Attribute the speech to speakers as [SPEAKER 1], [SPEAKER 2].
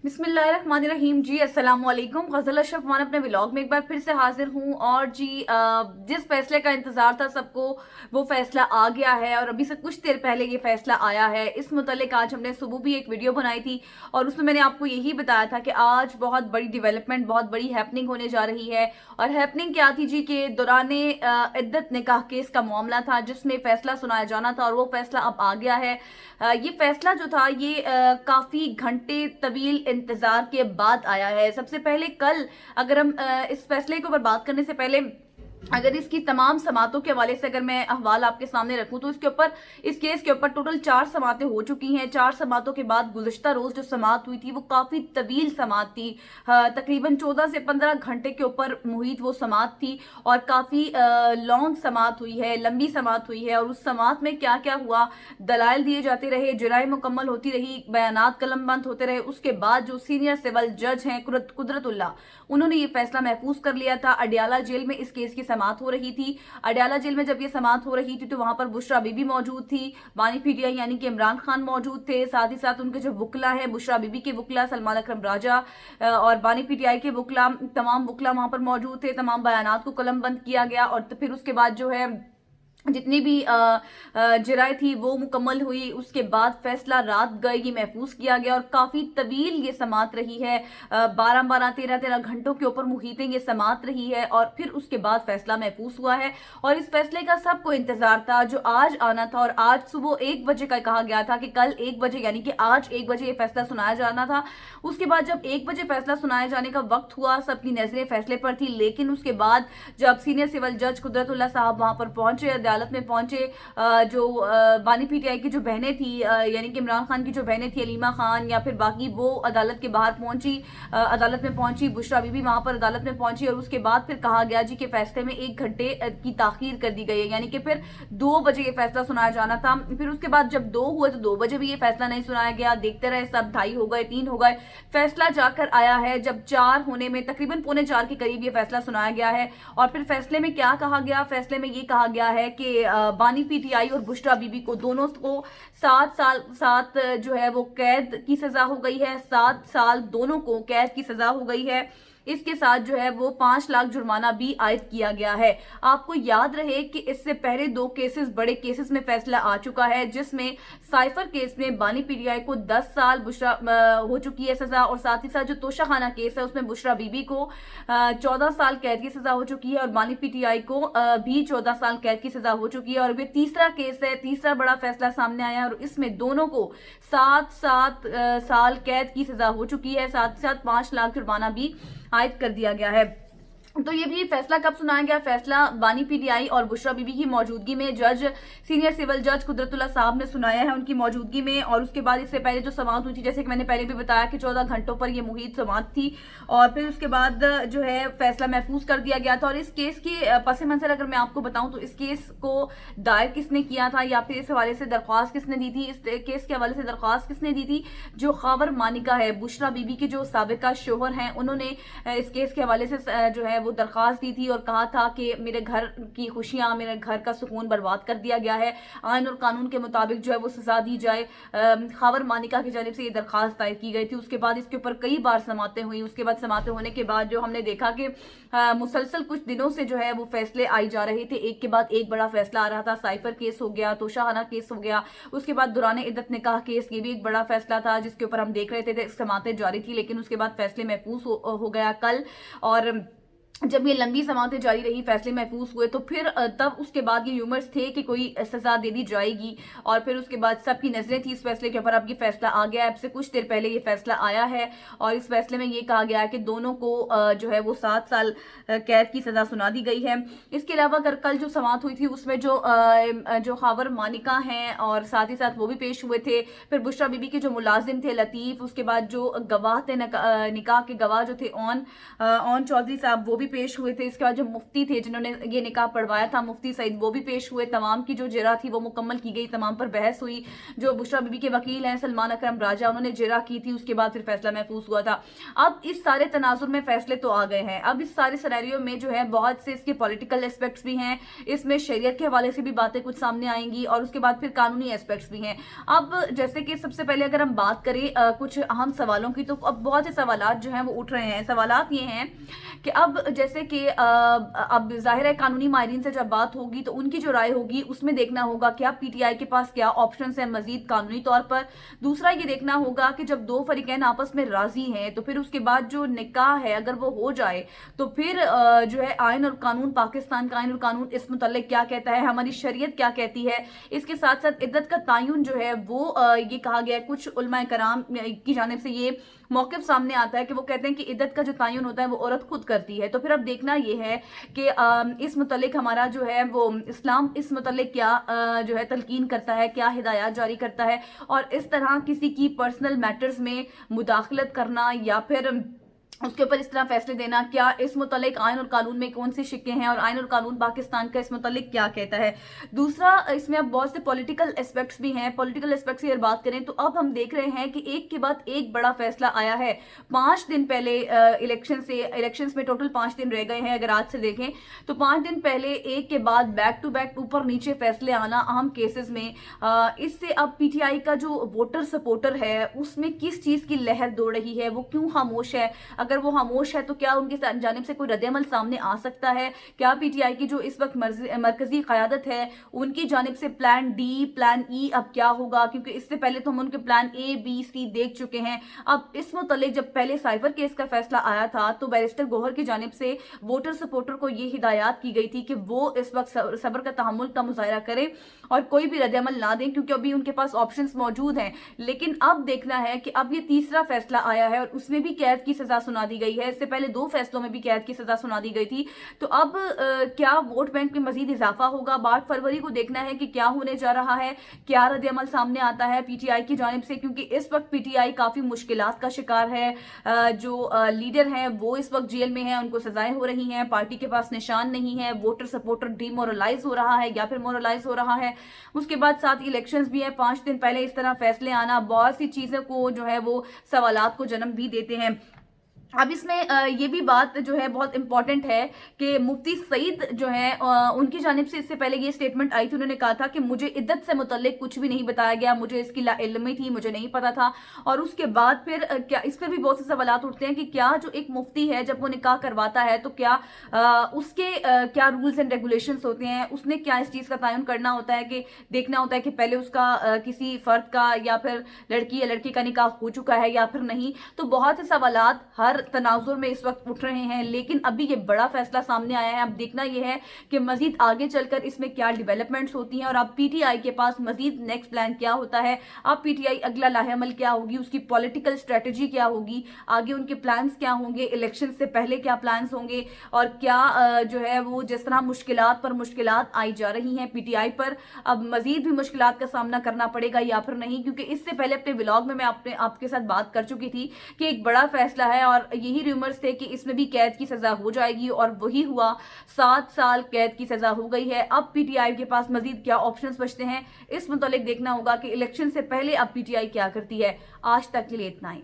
[SPEAKER 1] बिस्मिल्लाहिर्रहमानिर्रहीम जी, अस्सलाम वालेकुम। गज़ल अशरफ मान अपने व्लॉग में एक बार फिर से हाजिर हूँ। और जी जिस फैसले का इंतज़ार था सबको, वो फैसला आ गया है और अभी से कुछ देर पहले ये फैसला आया है। इस मुतालिक आज हमने सुबह भी एक वीडियो बनाई थी और उसमें मैंने आपको यही बताया था कि आज बहुत बड़ी डेवलपमेंट, बहुत बड़ी हैपनिंग होने जा रही है। और हैपनिंग क्या थी जी, कि दौराने इद्दत निकाह केस का मामला था जिसमें फैसला सुनाया जाना था और वो फैसला अब आ गया है। ये फैसला जो था ये काफी घंटे तवील इंतजार के बाद आया है। सबसे पहले कल, अगर हम इस फैसले के ऊपर बात करने से पहले अगर इसकी तमाम समातों के हवाले से अगर मैं अहवाल आपके सामने रखूं तो इस केस के ऊपर टोटल 4 समातें हो चुकी हैं। 4 समातों के बाद गुज़िश्ता रोज जो समात हुई थी वो काफी तवील समात थी। तकरीबन 14 से 15 घंटे के ऊपर मुहित वो समात थी और काफी लॉन्ग समात हुई है, लंबी समात हुई है। और उस समात में क्या क्या हुआ, दलाइल दिए जाते रहे, जराए मुकम्मल होती रही, बयानात कलमबंद होते रहे। उसके बाद जो सीनियर सिविल जज हैं कुदरतुल्लाह, उन्होंने ये फैसला महफूज कर लिया था। अडियाला जेल में इस केस की समात हो रही थी। अडियाला जेल में जब ये समात हो रही थी तो वहां पर बुशरा बीबी मौजूद थी, बानी पीटीआई यानी कि इमरान खान मौजूद थे, साथ ही साथ उनके जो वुकला है, बुशरा बीबी के वुकला सलमान अकरम राजा और बानी पीटीआई के वुकला, तमाम वुकला वहां पर मौजूद थे। तमाम बयानात को कलमबंद किया गया और फिर उसके बाद जो है जितनी भी जराए थी वो मुकम्मल हुई। उसके बाद फैसला रात गए ये महफूज किया गया और काफी तवील ये समात रही है। 12-12, 13-13 घंटों के ऊपर मुहितें ये समात रही है और फिर उसके बाद फैसला महफूज हुआ है। और इस फैसले का सबको इंतजार था जो आज आना था। और आज सुबह 1 बजे का कहा गया था कि कल 1 बजे यानी कि आज 1 बजे ये फैसला सुनाया जाना था। उसके बाद जब 1 बजे फैसला सुनाए जाने का वक्त हुआ, सबकी नजरें फैसले पर थी। लेकिन उसके बाद जब सीनियर सिविल जज कुदरतुल्लाह साहब वहां पर पहुंचे, अदालत में पहुंचे, जो बानी पीटीआई की जो बहनें थी यानी कि इमरान खान की जो बहनें थी अलीमा खान या फिर बाकी, वो अदालत के बाहर पहुंची, अदालत में पहुंची। बुशरा बीबी वहां पर अदालत में पहुंची और उसके बाद फिर कहा गया जी के फैसले में 1 घंटे की ताखीर कर दी गई है, यानी कि फिर 2 बजे ये फैसला सुनाया जाना था। फिर उसके बाद जब 2 हुए तो 2 बजे भी ये फैसला नहीं सुनाया गया। देखते रहे सब, 2:30 हो गए, 3 हो गए, फैसला जाकर आया है जब 4 होने में, तकरीबन 3:45 के करीब ये फैसला सुनाया गया है। और फिर फैसले में क्या कहा गया, फैसले में ये कहा गया है कि बानी पीटीआई और बुशरा बीबी को दोनों को 7 साल जो है वो कैद की सजा हो गई है। 7 साल दोनों को कैद की सजा हो गई है। इसके साथ जो है वो 5 लाख जुर्माना भी आयद किया गया है। आपको याद रहे कि इससे पहले 2 केसेस, बड़े केसेस में फैसला आ चुका है, जिसमें साइफर केस में बानी पीटीआई को 10 साल बुशरा हो चुकी है सजा और साथ ही साथ जो तोशा खाना केस है उसमें बुशरा बीबी को 14 साल कैद की सजा हो चुकी है और बानी पीटीआई को भी 14 साल कैद की सजा हो चुकी है। और ये तीसरा केस है, तीसरा बड़ा फैसला सामने आया है और इसमें दोनों को 7 साल कैद की सजा हो चुकी है, साथ ही साथ 5 लाख जुर्माना भी आयद कर दिया गया है। तो ये भी फैसला कब सुनाया गया, फैसला बानी पीटीआई और बुशरा बीबी की मौजूदगी में जज, सीनियर सिविल जज कुदरतुल्लाह साहब ने सुनाया है उनकी मौजूदगी में। और उसके बाद इससे पहले जो समात हुई थी, जैसे कि मैंने पहले भी बताया कि 14 घंटों पर ये मुहित समात थी और फिर उसके बाद जो है फैसला महफूज कर दिया गया था। और इस केस के पस मंजर अगर मैं आपको बताऊं तो इस केस को दायर किसने किया था या फिर इस हवाले से दरख्वास्त किसने दी थी, इस केस के हवाले से दरख्वास्त किसने दी थी, जो खबर मानिका है, बुशरा बीबी के जो साबिका शोहर हैं, उन्होंने इस केस के हवाले से जो है वो दरख्वास्त दी थी और कहा था कि मेरे घर की खुशियां, मेरे घर का सुकून बर्बाद कर दिया गया है, आइन और कानून के मुताबिक जो है वो सजा दी जाए। खबर मानिका की जानिब से ये दरख्वास्त दायर की गई थी। उसके बाद इसके ऊपर कई बार समातें हुई। उसके बाद समातें होने के बाद जो हमने देखा कि मुसलसल कुछ दिनों से जो है वो फैसले आई जा रहे थे, एक के बाद एक बड़ा फैसला आ रहा था। साइफर केस हो गया, तोशाखाना केस हो गया, उसके बाद दौरान इद्दत निकाह केस, ये भी एक बड़ा फैसला था जिसके ऊपर हम देख रहे थे समातें जारी थी, लेकिन उसके बाद फैसले महफूज हो गया कल। और जब ये लंबी समातें जारी रही, फैसले महफूज हुए, तो फिर तब उसके बाद ये र्यूमर्स थे कि कोई सजा दे दी जाएगी और फिर उसके बाद सबकी नजरें थी इस फैसले के ऊपर। अब ये फैसला आ गया है, अब से कुछ देर पहले ये फैसला आया है और इस फैसले में ये कहा गया है कि दोनों को जो है वो 7 साल कैद की सजा सुना दी गई है। इसके अलावा अगर कल जो समात हुई थी उसमें जो खबर मानिका हैं और साथ ही साथ वो भी पेश हुए थे। फिर बुशरा बीबी के जो मुलाजिम थे लतीफ, उसके बाद जो गवाह थे, निकाह के गवाह जो थे ऑन चौधरी साहब, वो भी भी पेश हुए थे। इसके बाद जो मुफ्ती थे जिन्होंने ये निकाह पढ़वाया था, मुफ्ती सईद, वो भी पेश हुए। तमाम की जो जिरा थी वो मुकम्मल की गई, तमाम पर बहस हुई। जो बुशरा बीबी के वकील हैं सलमान अकरम राजा, उन्होंने जिरा की थी, उसके बाद फिर फैसला महफूज हुआ था। अब इस सारे तनाजुर में फैसले तो आ गए हैं। अब इस सारे सिनेरियो में जो है बहुत से इसके पॉलिटिकल एस्पेक्ट्स भी हैं, इसमें शरीयत के हवाले से भी बातें कुछ सामने आएंगी, और उसके बाद फिर कानूनी एस्पेक्ट्स भी हैं। अब जैसे कि सबसे पहले अगर हम बात करें कुछ अहम सवालों की, तो अब बहुत से सवालात जो हैं वो उठ रहे हैं। सवालात ये हैं कि अब जैसे कि अब जाहिर है कानूनी माहिरीन से जब बात होगी तो उनकी जो राय होगी उसमें देखना होगा कि अब पीटीआई के पास क्या ऑप्शंस हैं मजीद कानूनी तौर पर। दूसरा ये देखना होगा कि जब दो फरीकैन आपस में राजी हैं तो फिर उसके बाद जो निकाह है अगर वो हो जाए तो फिर जो है आइन और कानून, पाकिस्तान का आइन और कानून इस मुतल्लिक क्या कहता है, हमारी शरीयत क्या कहती है। इसके साथ साथ इद्दत का तयन जो है वो ये कहा गया है, कुछ उलमा कराम की जानिब से ये मौक़िफ़ सामने आता है कि वो कहते हैं कि इद्दत का जो तयन होता है वो औरत खुद करती है। तो फिर अब देखना ये है कि इस मुतल्लिक हमारा जो है वो इस्लाम इस मुतल्लिक क्या जो है तलकीन करता है, क्या हिदायत जारी करता है, और इस तरह किसी की पर्सनल मैटर्स में मुदाखलत करना या फिर उसके ऊपर इस तरह फैसले देना, क्या इस मुतल्लिक आइन और कानून में कौन सी शिक्के हैं और आइन और कानून पाकिस्तान का इस मुतल्लिक क्या कहता है। दूसरा, इसमें अब बहुत से पॉलिटिकल एस्पेक्ट्स भी हैं। पॉलिटिकल एस्पेक्ट्स की अगर बात करें तो अब हम देख रहे हैं कि एक के बाद एक बड़ा फैसला आया है। 5 दिन पहले इलेक्शंस में टोटल 5 दिन रह गए हैं, अगर आज से देखें तो 5 दिन पहले एक के बाद बैक टू बैक ऊपर नीचे फैसले आना अहम केसेस में। इससे अब पीटीआई का जो वोटर सपोर्टर है उसमें किस चीज़ की लहर दौड़ रही है, वो क्यों खामोश है। अगर वो खामोश है तो क्या उनकी जानिब से कोई रद्द-ए-अमल सामने आ सकता है। क्या पीटीआई की जो इस वक्त मरकजी क़यादत है उनकी जानिब से प्लान डी, प्लान ई अब क्या होगा, क्योंकि इससे पहले तो हम उनके प्लान ए, बी, सी देख चुके हैं। अब इस मुतल्लिक जब पहले साइफर केस का फैसला आया था तो बैरिस्टर गौहर की जानिब से वोटर सपोर्टर को ये हिदायत की गई थी कि वो इस वक्त सब्र का तहम्मुल का मुजाहरा करें और कोई भी रद्द-ए-अमल ना दें, क्योंकि अभी उनके पास ऑप्शंस मौजूद हैं। लेकिन अब देखना है कि अब ये तीसरा फैसला आया है और उसमें भी कैद की सजा सुना दी गई है। इससे पहले 2 फैसलों में भी कैद की सजा सुना दी गई थी। तो अब क्या वोट बैंक में मजीद इजाफा होगा। 8 फरवरी को देखना है कि क्या होने जा रहा है, क्या रद्द-ए-अमल सामने आता है पीटीआई की जानिब से, क्योंकि इस वक्त पीटीआई काफी मुश्किलात का शिकार है। जो लीडर हैं वो इस वक्त जेल में हैं, उनको सजाएं हो रही हैं, पार्टी के पास निशान नहीं है, वोटर सपोर्टर डीमोरलाइज हो रहा है या फिर मोरलाइज हो रहा है। उसके बाद साथ इलेक्शंस भी है। 5 दिन पहले इस तरह फैसले आना बहुत सी चीजों को जो है वो सवालात को जन्म भी देते हैं। अब इसमें ये भी बात जो है बहुत इंपॉर्टेंट है कि मुफ्ती सईद जो है उनकी जानिब से इससे पहले ये स्टेटमेंट आई थी। उन्होंने कहा था कि मुझे इद्दत से मुतल्लिक कुछ भी नहीं बताया गया, मुझे इसकी लाइल्मी थी, मुझे नहीं पता था। और उसके बाद फिर क्या इस पर भी बहुत से सवालात उठते हैं कि क्या जो एक मुफ्ती है जब वो निकाह करवाता है तो क्या उसके क्या रूल्स एंड रेगुलेशंस होते हैं, उसने क्या इस चीज़ का तयन करना होता है कि देखना होता है कि पहले उसका किसी फर्द का या फिर लड़की या लड़के का निकाह हो चुका है या फिर नहीं। तो बहुत से सवालात हर तनाजुर में इस वक्त उठ रहे हैं, लेकिन अभी ये बड़ा फैसला सामने आया है। अब देखना यह है कि मजीद आगे चलकर इसमें क्या डेवलपमेंट्स होती हैं और अब पीटीआई के पास मजीद नेक्स्ट प्लान क्या होता है। अब पीटीआई अगला लाहेअमल क्या होगी, उसकी पॉलिटिकल स्ट्रेटजी क्या होगी, आगे उनके प्लान्स क्या होंगे, इलेक्शन से पहले क्या प्लान्स होंगे, और क्या जो है वो जिस तरह मुश्किलात पर मुश्किलात आई जा रही हैं पीटीआई पर, अब मजीद भी मुश्किलात का सामना करना पड़ेगा या फिर नहीं। क्योंकि इससे पहले अपने व्लॉग में मैं आपके साथ बात कर चुकी थी कि एक बड़ा फैसला है और यही रूमर्स थे कि इसमें भी कैद की सजा हो जाएगी और वही हुआ। 7 साल कैद की सजा हो गई है। अब पीटीआई के पास मजीद क्या ऑप्शंस बचते हैं इस मुतालिक देखना होगा कि इलेक्शन से पहले अब पीटीआई क्या करती है। आज तक के लिए इतना ही।